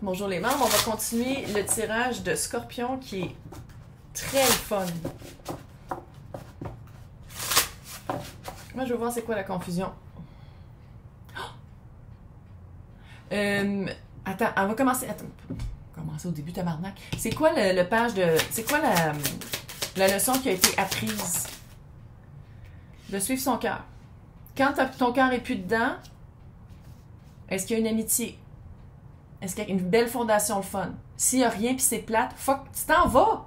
Bonjour les membres, on va continuer le tirage de Scorpion qui est très fun. Moi, je veux voir c'est quoi la confusion. Attends, on va commencer. Attends, commencer au début, tabarnak. C'est quoi le page de. C'est quoi la leçon qui a été apprise? De suivre son cœur. Quand ton cœur est plus dedans, est-ce qu'il y a une amitié? Est-ce qu'il y a une belle fondation, le fun? S'il n'y a rien puis c'est plate, fuck, tu t'en vas!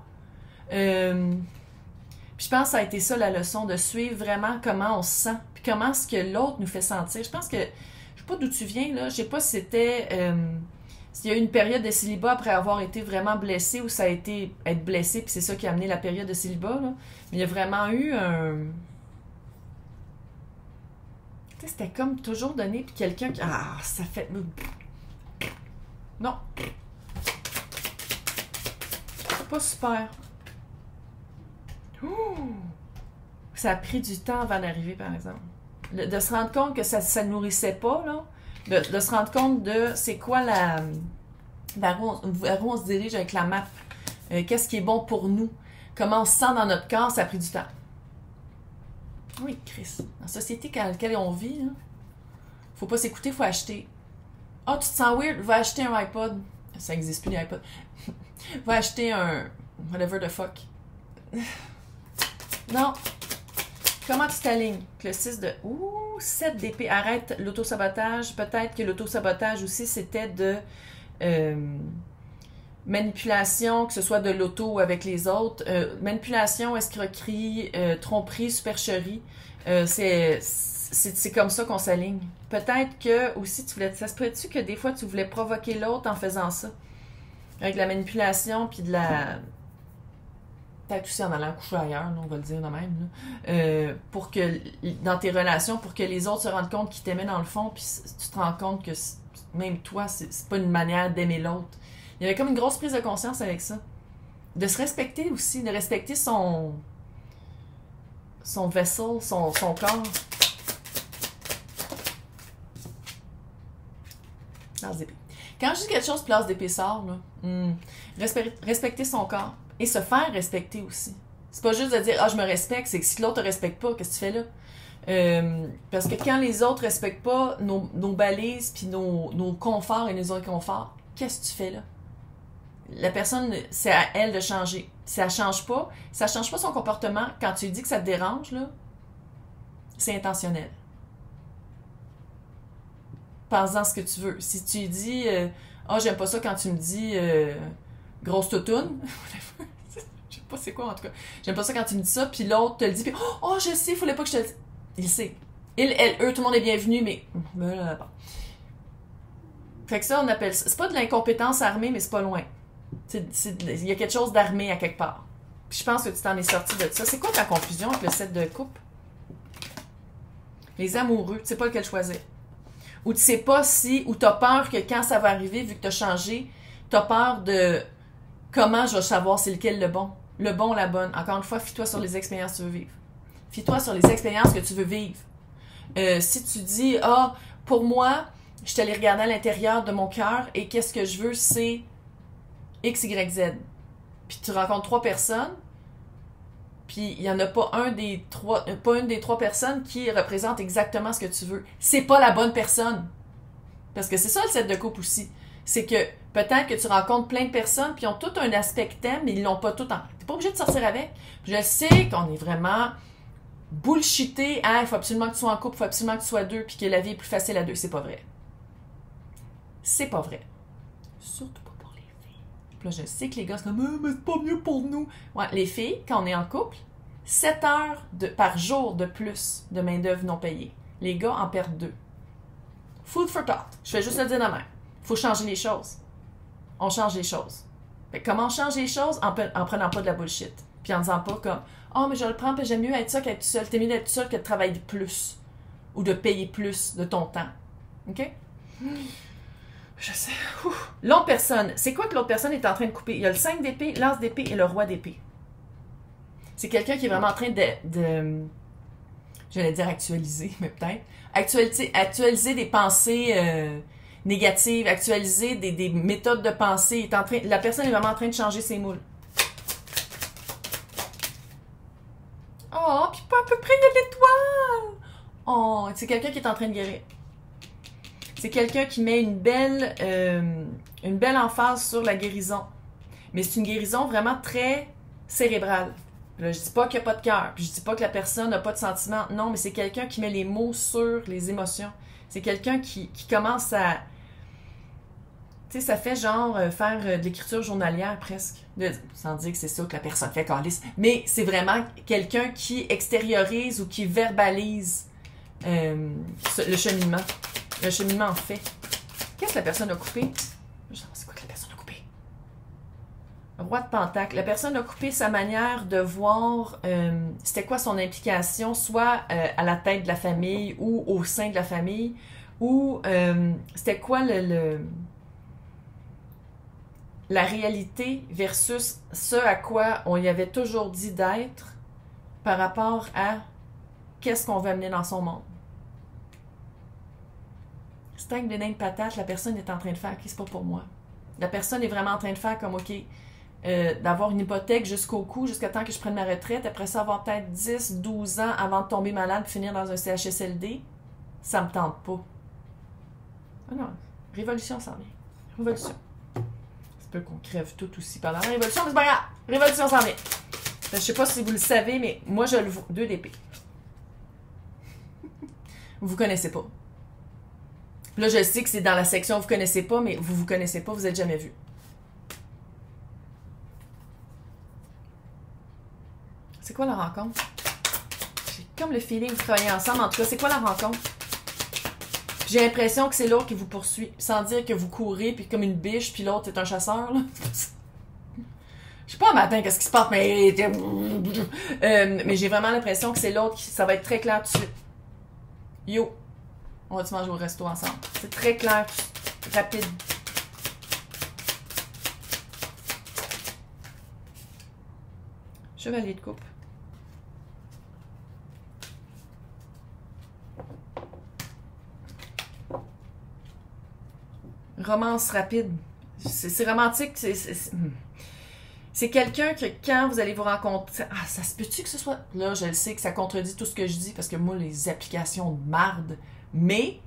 Puis je pense que ça a été ça la leçon, de suivre vraiment comment on se sent, puis comment ce que l'autre nous fait sentir. Je pense que, je sais pas d'où tu viens, là, je sais pas si c'était, s'il y a eu une période de célibat après avoir été vraiment blessé, ou ça a été être blessé, puis c'est ça qui a amené la période de célibat, là. Mais il y a vraiment eu un... Tu sais, c'était comme toujours donné, puis quelqu'un qui... Ah, ça fait... Non. Pas super. Ouh! Ça a pris du temps avant d'arriver, par exemple. De se rendre compte que ça ne nourrissait pas, là. De se rendre compte de c'est quoi vers où on se dirige avec la map. Qu'est-ce qui est bon pour nous. Comment on se sent dans notre corps, ça a pris du temps. Oui, Chris. Dans la société dans laquelle on vit, hein, faut pas s'écouter, faut acheter. Ah, oh, tu te sens weird? Va acheter un iPod. Ça existe plus, les iPods. Va acheter un... whatever the fuck. Non. Comment tu t'alignes? Le 6 de... Ouh, 7 d'épée. Arrête l'autosabotage. Peut-être que l'autosabotage aussi, c'était de... manipulation, que ce soit de l'auto ou avec les autres. Manipulation, escroquerie, tromperie, supercherie. C'est comme ça qu'on s'aligne. Peut-être que aussi, ça se peut-tu que des fois, tu voulais provoquer l'autre en faisant ça? Avec la manipulation, puis de la... Peut-être aussi en allant coucher ailleurs, là, on va le dire de même. Là. Pour que, dans tes relations, pour que les autres se rendent compte qu'ils t'aimaient dans le fond, puis tu te rends compte que même toi, c'est pas une manière d'aimer l'autre. Il y avait comme une grosse prise de conscience avec ça. De se respecter aussi, de respecter son vessel, son corps. Place d'épée. Quand je dis quelque chose, place d'épée sort, là, respecter son corps. Et se faire respecter aussi. C'est pas juste de dire « Ah, je me respecte », c'est que si l'autre te respecte pas, qu'est-ce que tu fais là? Parce que quand les autres respectent pas nos balises, puis nos conforts et nos inconforts, qu'est-ce que tu fais là? La personne, c'est à elle de changer. Si ça change pas son comportement, quand tu lui dis que ça te dérange, là, c'est intentionnel. Pense-en ce que tu veux. Si tu lui dis « Ah, j'aime pas ça quand tu me dis grosse toutoune », je sais pas c'est quoi en tout cas. J'aime pas ça quand tu me dis ça, puis l'autre te le dit, puis « Oh, je sais, il fallait pas que je te le dise. » Il sait. Il, elle, eux, tout le monde est bienvenu, mais... Fait que ça, on appelle ça... C'est pas de l'incompétence armée, mais c'est pas loin. Il y a quelque chose d'armé à quelque part. Puis je pense que tu t'en es sorti de ça. C'est quoi ta confusion avec le 7 de coupe? Les amoureux, tu sais pas lequel choisir. Ou tu sais pas si... Ou t'as peur que quand ça va arriver, vu que t'as changé, t'as peur de... Comment je vais savoir c'est lequel le bon? Le bon, la bonne. Encore une fois, fie-toi sur les expériences que tu veux vivre. Fie-toi sur les expériences que tu veux vivre. Si tu dis, ah, pour moi, je suis allée regarder à l'intérieur de mon cœur et qu'est-ce que je veux, c'est X, Y, Z. Puis tu rencontres 3 personnes, puis il n'y en a pas une des 3 personnes qui représente exactement ce que tu veux. C'est pas la bonne personne. Parce que c'est ça le 7 de coupe aussi. C'est que peut-être que tu rencontres plein de personnes puis ils ont tout un aspect que t'aimes, mais ils l'ont pas tout en... T'es pas obligé de sortir avec. Je sais qu'on est vraiment bullshité. Ah, il faut absolument que tu sois en couple, il faut absolument que tu sois 2 puis que la vie est plus facile à 2. C'est pas vrai. C'est pas vrai. Surtout pas pour les filles. Puis là, je sais que les gars sont comme « Mais c'est pas mieux pour nous. » Ouais, les filles, quand on est en couple, 7 heures par jour de plus de main-d'œuvre non payée. Les gars en perdent 2. Food for thought. Je vais juste le dire de même. Il faut changer les choses. On change les choses. Fait que comment on change les choses? En prenant pas de la bullshit. Puis en disant pas comme « Oh, mais je le prends, puis j'aime mieux être ça qu'être tout seul. T'es mieux d'être tout seul que de travailler plus. Ou de payer plus de ton temps. » OK? Je sais. L'autre personne. C'est quoi que l'autre personne est en train de couper? Il y a le 5 d'épée, l'as d'épée et le roi d'épée. C'est quelqu'un qui est vraiment en train de j'allais dire actualiser, mais peut-être. Actualiser des pensées négatives, actualiser des méthodes de pensée. La personne est vraiment en train de changer ses moules. Oh, puis pas à peu près, il y a l'étoile! Oh, c'est quelqu'un qui est en train de guérir. C'est quelqu'un qui met une belle emphase sur la guérison. Mais c'est une guérison vraiment très cérébrale. Là, je dis pas qu'il n'y a pas de cœur, puis je dis pas que la personne n'a pas de sentiments. Non, mais c'est quelqu'un qui met les mots sur les émotions. C'est quelqu'un qui commence à... Tu sais, ça fait genre faire de l'écriture journalière presque. Sans dire que c'est ça que la personne fait calice. Mais c'est vraiment quelqu'un qui extériorise ou qui verbalise le cheminement. Le cheminement en fait. Qu'est-ce que la personne a coupé? C'est quoi que la personne a coupé? Roi de Pentacle. La personne a coupé sa manière de voir c'était quoi son implication, soit à la tête de la famille ou au sein de la famille, ou c'était quoi la réalité versus ce à quoi on y avait toujours dit d'être par rapport à qu'est-ce qu'on veut amener dans son monde. Steak de nain de patate, la personne est en train de faire, c'est pas pour moi. La personne est vraiment en train de faire comme, OK, d'avoir une hypothèque jusqu'au cou, jusqu'à temps que je prenne ma retraite, après ça avoir peut-être 10, 12 ans avant de tomber malade et finir dans un CHSLD, ça me tente pas. Ah non, révolution s'en vient. Révolution. C'est peu qu'on crève tout aussi pendant la révolution, mais c'est pas grave. Révolution s'en vient. Je sais pas si vous le savez, mais moi je le vois. 2 d'épée. Vous connaissez pas. Là, je sais que c'est dans la section vous connaissez pas, mais vous connaissez pas, vous êtes jamais vu. C'est quoi la rencontre? J'ai comme le feeling que vous travaillez ensemble. En tout cas, c'est quoi la rencontre? J'ai l'impression que c'est l'autre qui vous poursuit, sans dire que vous courez, puis comme une biche, puis l'autre est un chasseur, là. Je sais pas un matin qu'est-ce qui se passe, mais j'ai vraiment l'impression que c'est l'autre qui... Ça va être très clair tout de suite. Yo! On va-tu manger au resto ensemble? C'est très clair, rapide. Chevalier de coupe. Romance rapide. C'est romantique. C'est quelqu'un que quand vous allez vous rencontrer... Ah, ça se peut-tu que ce soit... Là, je le sais que ça contredit tout ce que je dis parce que moi, les applications de marde... Mais,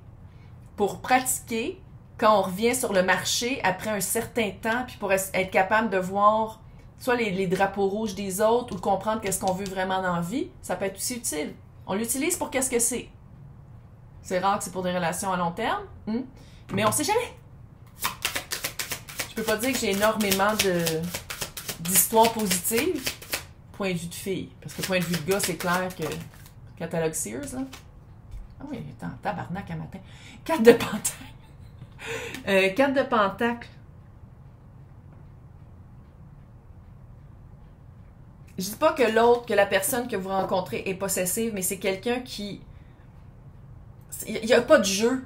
pour pratiquer, quand on revient sur le marché après un certain temps, puis pour être capable de voir soit les drapeaux rouges des autres ou de comprendre qu'est-ce qu'on veut vraiment dans la vie, ça peut être aussi utile. On l'utilise pour qu'est-ce que c'est. C'est rare que c'est pour des relations à long terme, mais on sait jamais. Je peux pas dire que j'ai énormément d'histoires positives, point de vue de fille. Parce que point de vue de gars, c'est clair que catalogue Sears, là. Ah oui, il est en tabarnak à matin. 4 de pentacle. 4 de pentacle. Je dis pas que que la personne que vous rencontrez est possessive, mais c'est quelqu'un qui... Il n'y a pas de jeu.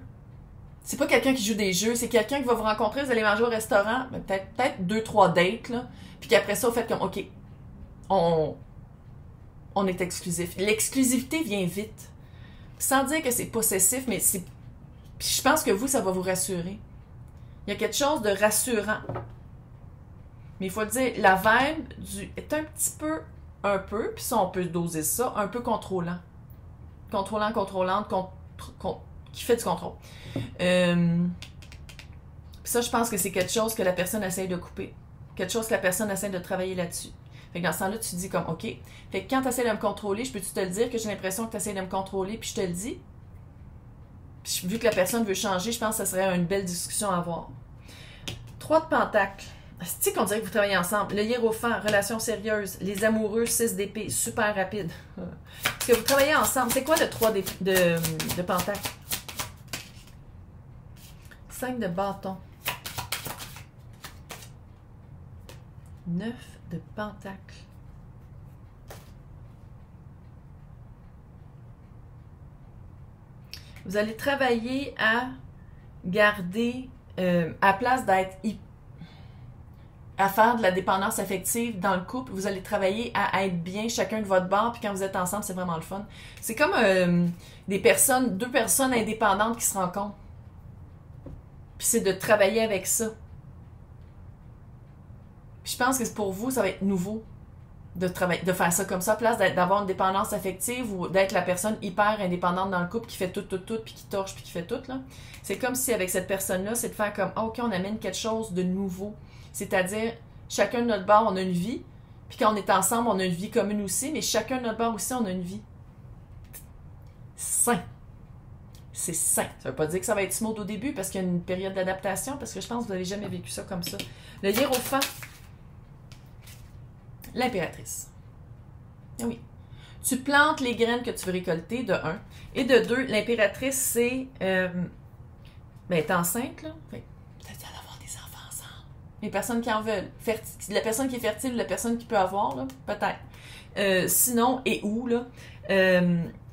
C'est pas quelqu'un qui joue des jeux, c'est quelqu'un qui va vous rencontrer, vous allez manger au restaurant, peut-être 2-3 dates, là. Puis qu'après ça, vous faites comme, OK, on est exclusif. L'exclusivité vient vite. Sans dire que c'est possessif, mais c'est... Puis je pense que vous, ça va vous rassurer. Il y a quelque chose de rassurant. Mais il faut le dire, la vibe est un petit peu, puis ça, on peut doser ça, un peu contrôlant. Contrôlante, qui fait du contrôle. Puis ça, je pense que c'est quelque chose que la personne essaye de couper. Quelque chose que la personne essaie de travailler là-dessus. Fait que dans ce temps-là, tu te dis comme, OK. Fait que quand tu essaies de me contrôler, je peux-tu te le dire que j'ai l'impression que tu essaies de me contrôler, puis je te le dis. Puis vu que la personne veut changer, je pense que ça serait une belle discussion à avoir. 3 de pentacle. C'est qu'on dirait que vous travaillez ensemble. Le hiérophant, relation sérieuse. Les amoureux, 6 d'épée, super rapide. Est-ce que vous travaillez ensemble? C'est quoi le 3 de pentacle? 5 de bâton. 9 de pentacle. Vous allez travailler à garder, à place d'être à faire de la dépendance affective dans le couple, vous allez travailler à être bien chacun de votre bord, puis quand vous êtes ensemble, c'est vraiment le fun. C'est comme deux personnes indépendantes qui se rencontrent. Puis c'est de travailler avec ça. Puis je pense que pour vous, ça va être nouveau de faire ça comme ça, à place d'avoir une dépendance affective ou d'être la personne hyper indépendante dans le couple qui fait tout, puis qui torche, puis qui fait tout, là. C'est comme si avec cette personne-là, c'est de faire comme, OK, on amène quelque chose de nouveau. C'est-à-dire, chacun de notre bord, on a une vie, puis quand on est ensemble, on a une vie commune aussi, mais chacun de notre bord aussi, on a une vie. Sain. C'est sain. Ça veut pas dire que ça va être smooth au début, parce qu'il y a une période d'adaptation, parce que je pense que vous n'avez jamais vécu ça comme ça. Le hiérophant. L'impératrice. Ah oui. Tu plantes les graines que tu veux récolter, de 1. Et de 2, l'impératrice, c'est... ben, elle est enceinte, là. Peut-être qu'elle va avoir des enfants ensemble. Les personnes qui en veulent. La personne qui est fertile, la personne qui peut avoir, là, peut-être. Sinon, et où, là,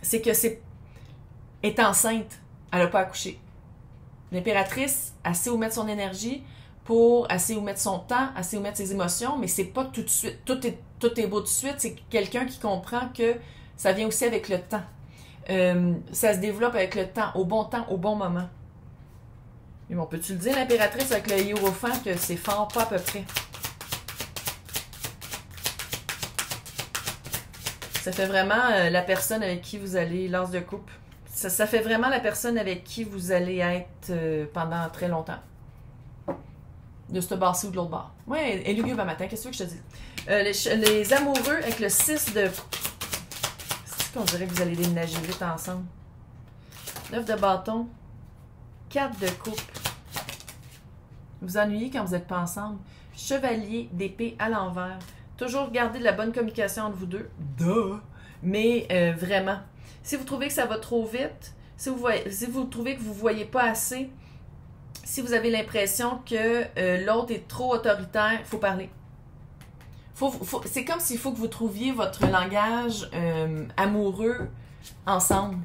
c'est que est enceinte. Elle n'a pas accouché. L'impératrice, elle sait où mettre son énergie, pour assez où mettre son temps, assez où mettre ses émotions, mais c'est pas tout de suite, tout est beau tout de suite, c'est quelqu'un qui comprend que ça vient aussi avec le temps. Ça se développe avec le temps, au bon moment. Mais bon, peux-tu le dire, l'impératrice, avec le hiérophant, que c'est fort, pas à peu près. Ça fait vraiment la personne avec qui vous allez, l'as de coupe. Ça fait vraiment la personne avec qui vous allez être pendant très longtemps. De ce bord-ci ou de l'autre bord. Ouais, et lugubre matin, qu'est-ce que je te dis? Les amoureux avec le 6 de... C'est qu'on dirait que vous allez déménager vite ensemble. 9 de bâton. 4 de coupe. Vous ennuyez quand vous n'êtes pas ensemble. Chevalier d'épée à l'envers. Toujours garder de la bonne communication entre vous deux. Duh! Mais vraiment, si vous trouvez que ça va trop vite, si vous trouvez que vous ne voyez pas assez, si vous avez l'impression que l'autre est trop autoritaire, il faut parler. C'est comme s'il faut que vous trouviez votre langage amoureux ensemble.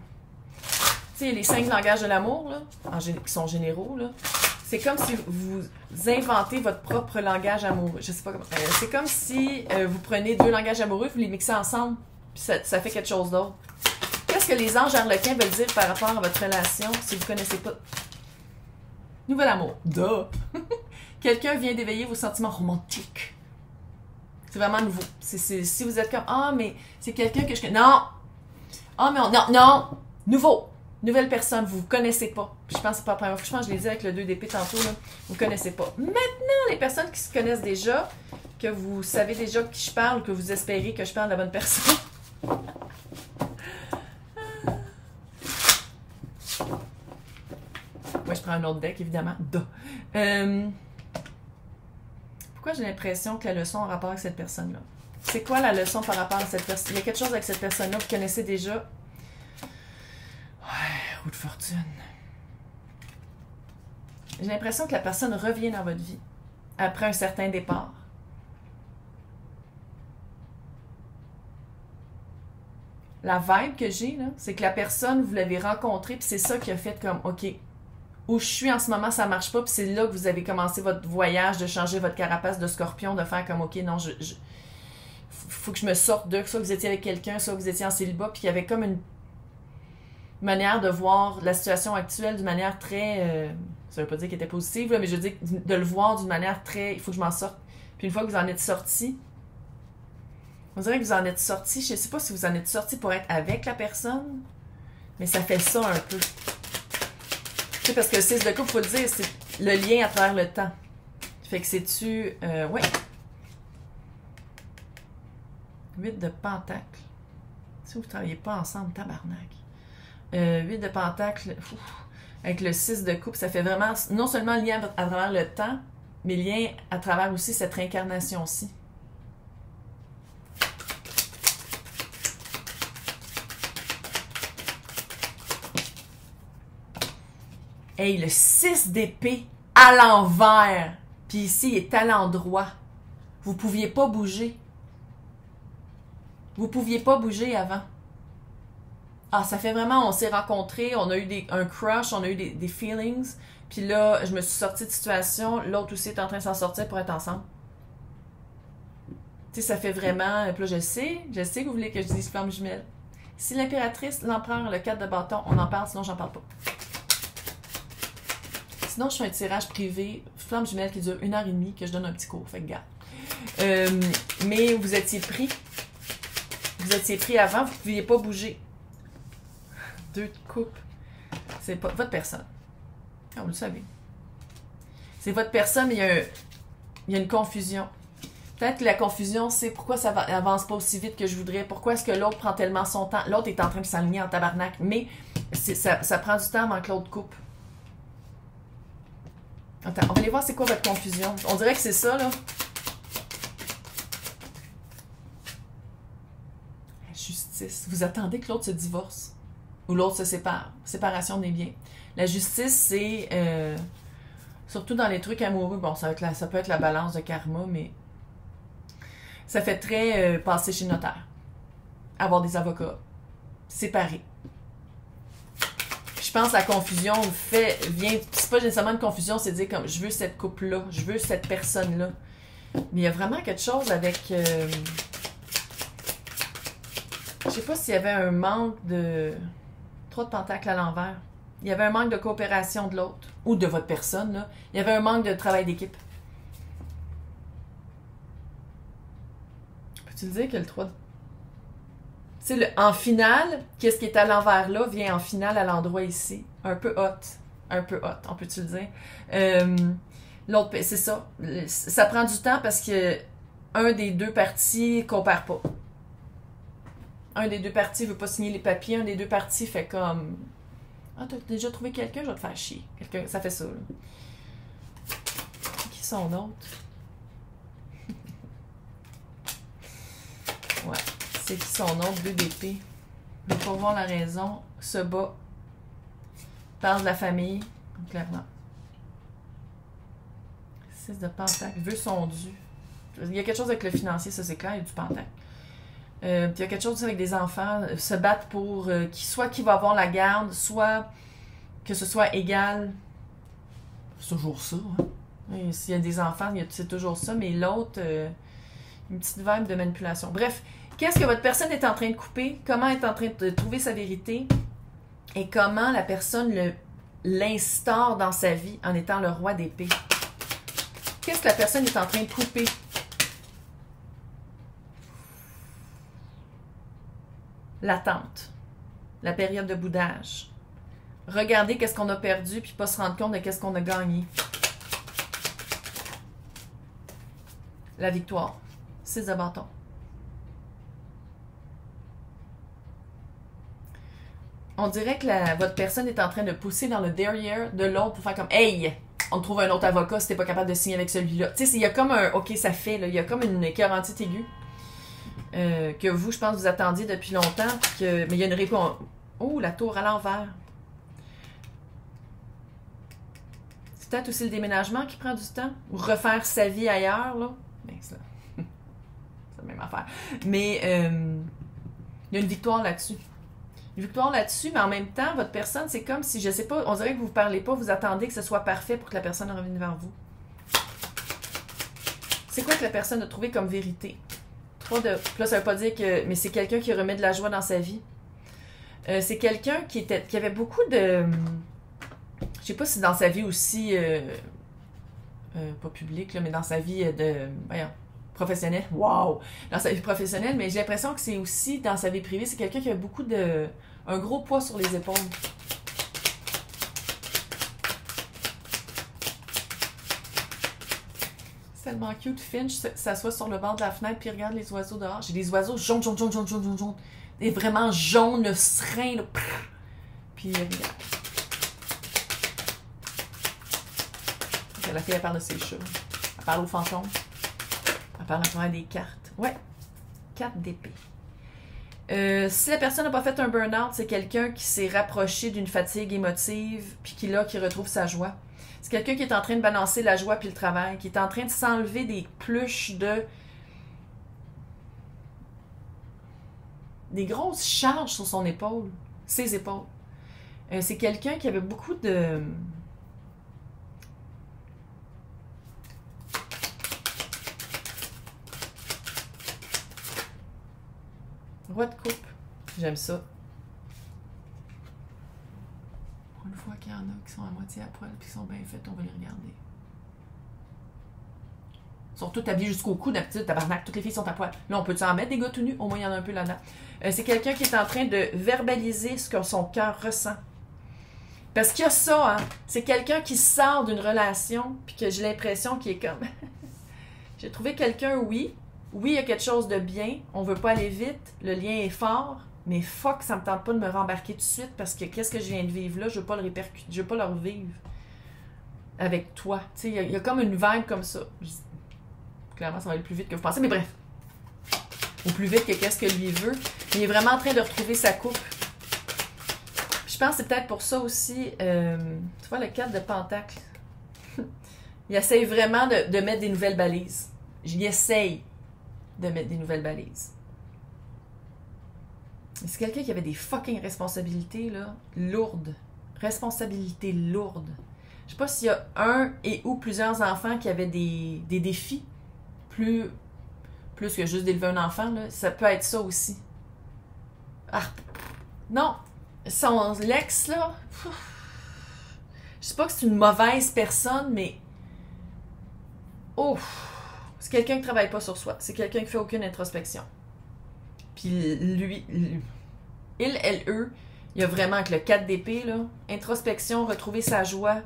Tu sais, les 5 langages de l'amour, là, qui sont généraux, là, c'est comme si vous inventez votre propre langage amoureux. Je sais pas comment. C'est comme si vous prenez 2 langages amoureux, vous les mixez ensemble, puis ça fait quelque chose d'autre. Qu'est-ce que les anges arlequins veulent dire par rapport à votre relation si vous ne connaissez pas? Nouvel amour. Duh! Quelqu'un vient d'éveiller vos sentiments romantiques. C'est vraiment nouveau. Si vous êtes comme, ah, mais c'est quelqu'un que je connais. Non! Ah, mais non! Nouveau! Nouvelle personne, vous ne connaissez pas. Puis je pense que c'est pas la première fois. Je pense que je l'ai dit avec le 2 d'épée tantôt, là. Vous ne connaissez pas. Maintenant, les personnes qui se connaissent déjà, que vous savez déjà de qui je parle, que vous espérez que je parle de la bonne personne. Moi, je prends un autre deck, évidemment. Pourquoi j'ai l'impression que la leçon a un rapport avec cette personne-là? C'est quoi la leçon par rapport à cette personne? Il y a quelque chose avec cette personne-là que vous connaissez déjà. Ouais, roue de fortune. J'ai l'impression que la personne revient dans votre vie après un certain départ. La vibe que j'ai, là, c'est que la personne, vous l'avez rencontrée, puis c'est ça qui a fait comme, OK, où je suis en ce moment, ça marche pas, puis c'est là que vous avez commencé votre voyage de changer votre carapace de scorpion, de faire comme, OK, non, faut que je me sorte de, soit vous étiez avec quelqu'un, soit vous étiez en célibat, puis il y avait comme une manière de voir la situation actuelle d'une manière très, ça veut pas dire qu'elle était positive, là, mais je veux dire de le voir d'une manière très, il faut que je m'en sorte. Puis une fois que vous en êtes sorti, on dirait que vous en êtes sorti, je sais pas si vous en êtes sorti pour être avec la personne, mais ça fait ça un peu. Tu sais, parce que le 6 de coupe, il faut le dire, c'est le lien à travers le temps. Fait que c'est-tu... ouais. 8 de pentacle. Si vous ne travaillez pas ensemble, tabarnak. 8 de pentacle, avec le 6 de coupe, ça fait vraiment non seulement lien à travers le temps, mais lien à travers aussi cette réincarnation-ci. Hey, le 6 d'épée à l'envers. Puis ici, il est à l'endroit. Vous ne pouviez pas bouger. Vous ne pouviez pas bouger avant. Ah, ça fait vraiment, on s'est rencontrés, on a eu un crush, on a eu des feelings. Puis là, je me suis sortie de situation. L'autre aussi est en train de s'en sortir pour être ensemble. Tu sais, ça fait vraiment... Puis là, je sais que vous voulez que je dise flamme jumelle. Si l'impératrice, l'empereur, le 4 de bâton, on en parle, sinon j'en parle pas. Sinon, je fais un tirage privé, flamme jumelle qui dure 1h30, que je donne un petit cours. Fait que garde. Mais vous étiez pris. Vous étiez pris avant, vous ne pouviez pas bouger. 2 de coupe. C'est pas votre personne. Ah, vous le savez. C'est votre personne, mais il y a une confusion. Peut-être que la confusion, c'est pourquoi ça avance pas aussi vite que je voudrais. Pourquoi est-ce que l'autre prend tellement son temps? L'autre est en train de s'aligner en tabarnak. Mais ça prend du temps avant que l'autre coupe. Attends, on va aller voir c'est quoi votre confusion. On dirait que c'est ça, là. La justice. Vous attendez que l'autre se divorce. Ou l'autre se sépare. Séparation des biens. La justice, c'est... surtout dans les trucs amoureux. Bon, ça peut être la balance de karma, mais... Ça fait très passer chez le notaire. Avoir des avocats. Séparés. Je pense que la confusion vient... C'est pas nécessairement une confusion, c'est de dire comme je veux cette couple-là, je veux cette personne-là. Mais il y a vraiment quelque chose avec... je sais pas s'il y avait un manque de... 3 de pentacles à l'envers. Il y avait un manque de coopération de l'autre. Ou de votre personne, là. Il y avait un manque de travail d'équipe. Peux-tu le dire que le 3 de... Tu sais, en finale, qu'est-ce qui est à l'envers là vient en finale à l'endroit ici. Un peu hot. Un peu hot, on peut-tu le dire? L'autre, c'est ça. Ça prend du temps parce que un des deux parties coopère pas. Un des deux parties veut pas signer les papiers. Un des deux parties fait comme... Ah, t'as déjà trouvé quelqu'un? Je vais te faire chier. Ça fait ça, là. Qui sont d'autres? Ouais. C'est qui son autre 2 d'épée. Mais pour voir la raison, se bat. Parle de la famille, clairement. 6 de pentacle. Veut son dû. Il y a quelque chose avec le financier, ça c'est clair, il y a du pentacle. Puis il y a quelque chose avec des enfants, se battre pour soit qui va avoir la garde, soit que ce soit égal. C'est toujours ça. Hein? S'il y a des enfants, c'est toujours ça, mais l'autre, une petite vibe de manipulation. Bref, qu'est-ce que votre personne est en train de couper? Comment elle est en train de trouver sa vérité? Et comment la personne l'instaure dans sa vie en étant le roi d'épée? Qu'est-ce que la personne est en train de couper? L'attente. La période de boudage. Regardez qu'est-ce qu'on a perdu puis pas se rendre compte de qu'est-ce qu'on a gagné. La victoire. 6 de bâton. On dirait que votre personne est en train de pousser dans le derrière de l'autre pour faire comme « Hey! On trouve un autre avocat si t'es pas capable de signer avec celui-là. » Tu sais, il y a comme un « OK, ça fait. » Il y a comme une quarantite aiguë que vous, je pense, vous attendiez depuis longtemps. Mais il y a une réponse. Oh, la tour à l'envers. C'est peut-être aussi le déménagement qui prend du temps. Ou refaire sa vie ailleurs, là. Mais ça... c'est la même affaire. Mais il y a une victoire là-dessus. Une victoire là-dessus, mais en même temps, votre personne, c'est comme si, je sais pas, on dirait que vous ne parlez pas, vous attendez que ce soit parfait pour que la personne revienne vers vous. C'est quoi que la personne a trouvé comme vérité? 3 de... Là, ça veut pas dire que... Mais c'est quelqu'un qui remet de la joie dans sa vie. C'est quelqu'un qui avait beaucoup de... Je sais pas si dans sa vie aussi... pas publique, là, mais dans sa vie de... Voyons, professionnelle. Wow! Dans sa vie professionnelle, mais j'ai l'impression que c'est aussi dans sa vie privée, c'est quelqu'un qui a beaucoup de... un gros poids sur les épaules. C'est tellement cute. Finch s'assoit sur le bord de la fenêtre puis regarde les oiseaux dehors. J'ai des oiseaux jaunes, jaunes, jaunes, jaunes, jaunes, jaunes, jaunes. Des vraiment jaunes, le serein, là. Puis regarde. La fille, elle parle de ses chats. Elle parle aux fantômes. Elle parle à travers des cartes. Ouais. 4 d'épée. Si la personne n'a pas fait un burn-out, c'est quelqu'un qui s'est rapproché d'une fatigue émotive puis qui retrouve sa joie. C'est quelqu'un qui est en train de balancer la joie puis le travail, qui est en train de s'enlever des pluches des grosses charges sur son épaule, ses épaules. C'est quelqu'un qui avait beaucoup de... Roi de coupe. J'aime ça. Pour une fois qu'il y en a qui sont à moitié à poil, puis qui sont bien faites, on va les regarder. Ils sont toutes habillées jusqu'au cou, d'habitude, tabarnak, toutes les filles sont à poil. Là, on peut en mettre des gars tout nus? Au moins, il y en a un peu là-dedans. C'est quelqu'un qui est en train de verbaliser ce que son cœur ressent. Parce qu'il y a ça, hein. C'est quelqu'un qui sort d'une relation, puis que j'ai l'impression qu'il est comme... J'ai trouvé quelqu'un, oui. Oui, il y a quelque chose de bien. On veut pas aller vite. Le lien est fort. Mais fuck, ça me tente pas de me rembarquer tout de suite parce que qu'est-ce que je viens de vivre là, je veux pas le répercuter, je veux pas le revivre avec toi. Tu sais, il y a comme une vibe comme ça. Clairement, ça va aller plus vite que vous pensez, mais bref. Ou plus vite que qu'est-ce que lui veut. Il est vraiment en train de retrouver sa coupe. Je pense que c'est peut-être pour ça aussi, tu vois, le 4 de Pentacle. Il essaye vraiment de mettre des nouvelles balises. J'y essaye de mettre des nouvelles balises. C'est quelqu'un qui avait des fucking responsabilités, là, lourdes. Responsabilités lourdes. Je sais pas s'il y a un et ou plusieurs enfants qui avaient des défis plus que juste d'élever un enfant, là. Ça peut être ça aussi. Ah! Non! Son l'ex, là... Je sais pas que c'est une mauvaise personne, mais... Oh! C'est quelqu'un qui travaille pas sur soi. C'est quelqu'un qui fait aucune introspection. Puis lui, il, elle, eux, il y a vraiment avec le 4 d'épée, là, introspection, retrouver sa joie,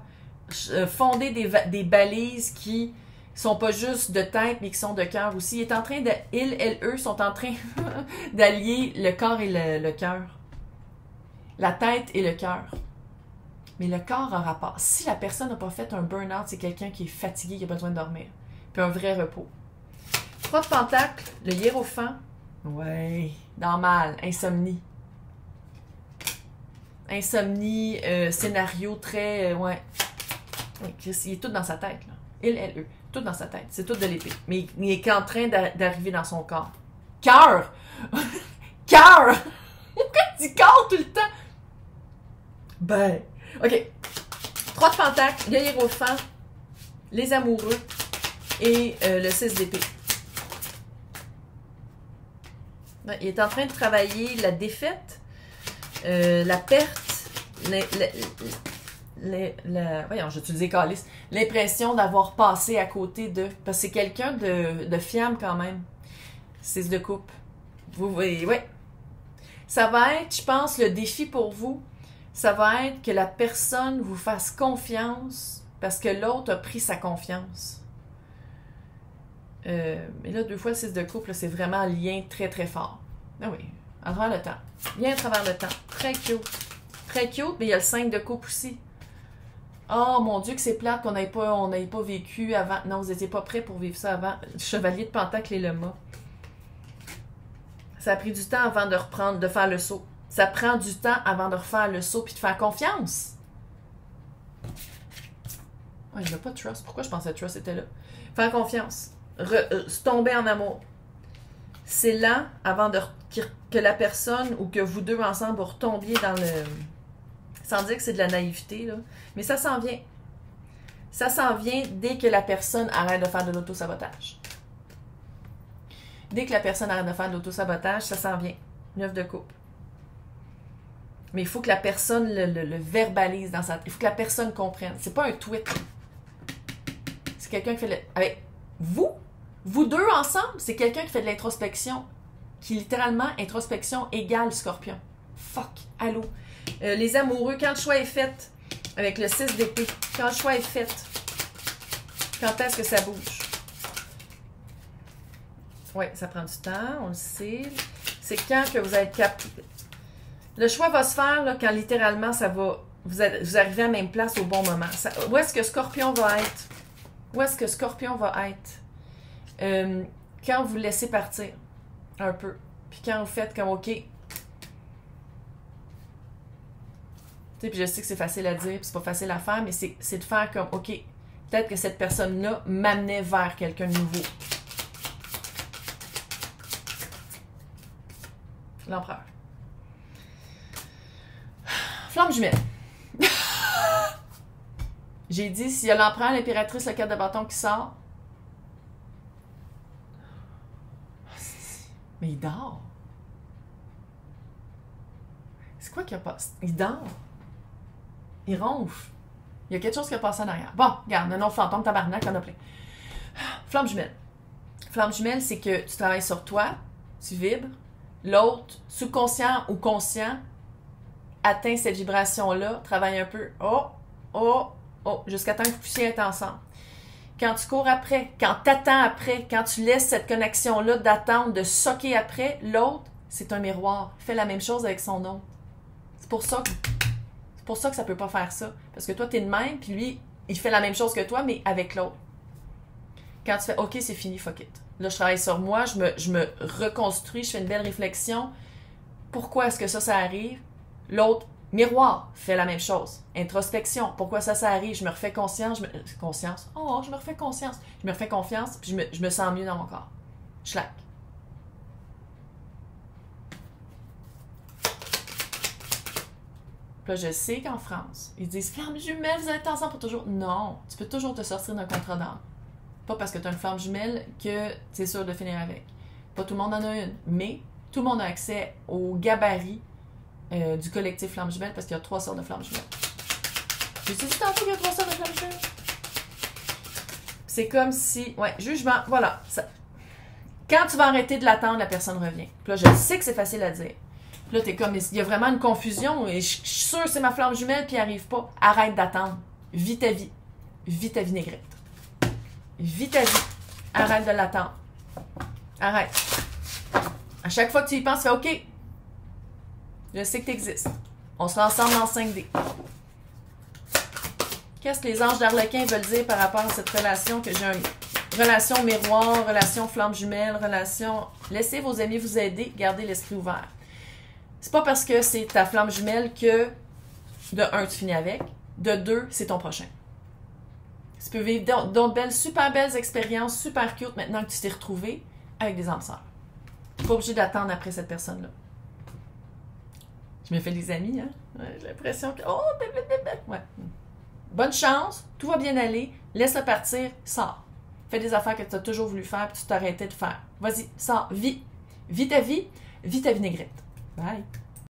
fonder des balises qui sont pas juste de tête, mais qui sont de cœur aussi. Il est en train de, il, elle, eux sont en train d'allier le corps et le cœur. La tête et le cœur. Mais le corps en rapport. Si la personne n'a pas fait un burn-out, c'est quelqu'un qui est fatigué, qui a besoin de dormir. Puis un vrai repos. 3 de Pentacle, le hiérophant. Ouais, normal, insomnie. Insomnie, scénario très... ouais. Il est tout dans sa tête, là. Il, elle, eux. Tout dans sa tête. C'est tout de l'épée. Mais il est qu'en train d'arriver dans son corps. Cœur! Cœur! Pourquoi tu dis corps tout le temps? Ben... OK. 3 de Pentacle, le hiérophant, les amoureux et le 6 d'épée. Il est en train de travailler la défaite, la perte, voyons, j'ai utilisé calice, l'impression d'avoir passé à côté de... Parce que c'est quelqu'un de fiable quand même. 6 de coupe. Vous voyez, ouais. Ça va être, je pense, le défi pour vous, ça va être que la personne vous fasse confiance parce que l'autre a pris sa confiance. Mais là, 2 fois le 6 de couple, c'est vraiment un lien très très fort. Ah oui, à travers le temps. Lien à travers le temps. Très cute. Très cute, mais il y a le 5 de couple aussi. Oh mon Dieu, que c'est plate qu'on n'ait pas vécu avant. Non, vous n'étiez pas prêts pour vivre ça avant. Chevalier de Pentacle et le mât. Ça a pris du temps avant de faire le saut. Ça prend du temps avant de refaire le saut puis de faire confiance. Ouais, il n'a pas de trust. Pourquoi je pensais que trust était là? Faire confiance. Tomber en amour. C'est lent avant que la personne ou que vous deux ensemble vous retombiez dans le... Sans dire que c'est de la naïveté, là. Mais ça s'en vient. Ça s'en vient dès que la personne arrête de faire de l'auto-sabotage. Dès que la personne arrête de faire de l'auto-sabotage, ça s'en vient. 9 de coupe. Mais il faut que la personne le verbalise dans sa tête. Il faut que la personne comprenne. C'est pas un tweet. C'est quelqu'un qui fait le... Avec vous deux ensemble, c'est quelqu'un qui fait de l'introspection. Qui littéralement, introspection égale Scorpion. Fuck, allô. Les amoureux, quand le choix est fait, avec le 6 d'épée, quand le choix est fait, quand est-ce que ça bouge? Oui, ça prend du temps, on le sait. C'est quand que vous êtes capable. Le choix va se faire là, quand littéralement ça va. Vous arrivez à la même place au bon moment. Où est-ce que Scorpion va être? Où est-ce que Scorpion va être? Quand vous laissez partir un peu. Puis quand vous faites comme OK. Tu sais, puis je sais que c'est facile à dire, puis c'est pas facile à faire, mais c'est de faire comme OK. Peut-être que cette personne-là m'amenait vers quelqu'un de nouveau. L'empereur. Flamme jumelle. J'ai dit, s'il y a l'empereur, l'impératrice, le 4 de bâton qui sort. Mais il dort. C'est quoi qu'il a pas... Il dort. Il ronfle. Il y a quelque chose qui a passé en arrière. Bon, regarde, un autre fantôme, tabarnak, on a plein. Flamme jumelle. Flamme jumelle, c'est que tu travailles sur toi, tu vibres, l'autre, subconscient ou conscient, atteint cette vibration-là, travaille un peu, jusqu'à temps que vous puissiez être ensemble. Quand tu cours après, quand tu attends après, quand tu laisses cette connexion-là d'attendre, de socker après, l'autre, c'est un miroir. Il fait la même chose avec son autre. C'est pour ça que ça peut pas faire ça. Parce que toi, t'es de même, puis lui, il fait la même chose que toi, mais avec l'autre. Quand tu fais « OK, c'est fini, fuck it ». Là, je travaille sur moi, je me reconstruis, je fais une belle réflexion. Pourquoi est-ce que ça arrive? L'autre, miroir, fait la même chose. Introspection, pourquoi ça arrive? Je me refais conscience, je me refais confiance, puis je me sens mieux dans mon corps. Schlack. Puis là, je sais qu'en France, ils disent « Flamme jumelle, vous allez être ensemble pour toujours. » Non, tu peux toujours te sortir d'un contrat d'âme. Pas parce que tu as une flamme jumelle que tu es sûr de finir avec. Pas tout le monde en a une, mais tout le monde a accès au gabarit du collectif flamme jumelle parce qu'il y a 3 sortes de flammes jumelles. J'ai dit tantôt qu'il y a 3 sortes de flammes jumelles. C'est comme si... Ouais, jugement, voilà. Ça. Quand tu vas arrêter de l'attendre, la personne revient. Puis là, je sais que c'est facile à dire. Puis là, t'es comme... Il y a vraiment une confusion et je suis sûre que c'est ma flamme jumelle puis elle arrive pas. Arrête d'attendre. Vis ta vie. Vis ta vinaigrette. Vis ta vie. Arrête de l'attendre. Arrête. À chaque fois que tu y penses, fais OK. Je sais que tu existes. On sera ensemble en 5D. Qu'est-ce que les anges d'Arlequin veulent dire par rapport à cette relation que j'ai une relation miroir, relation flamme jumelle, relation... Laissez vos amis vous aider, gardez l'esprit ouvert. C'est pas parce que c'est ta flamme jumelle que, de 1, tu finis avec, de 2, c'est ton prochain. Tu peux vivre d'autres super belles expériences, super cute, maintenant que tu t'es retrouvé avec des âmes sœurs. Tu n'es pas obligé d'attendre après cette personne-là. Je me fais des amis, hein? Ouais, j'ai l'impression que... Oh, ouais. Bonne chance, tout va bien aller, laisse-le partir, sors. Fais des affaires que tu as toujours voulu faire puis tu t'arrêtais de faire. Vas-y, sors, vis. Vis ta vie, vis ta vinaigrette. Bye!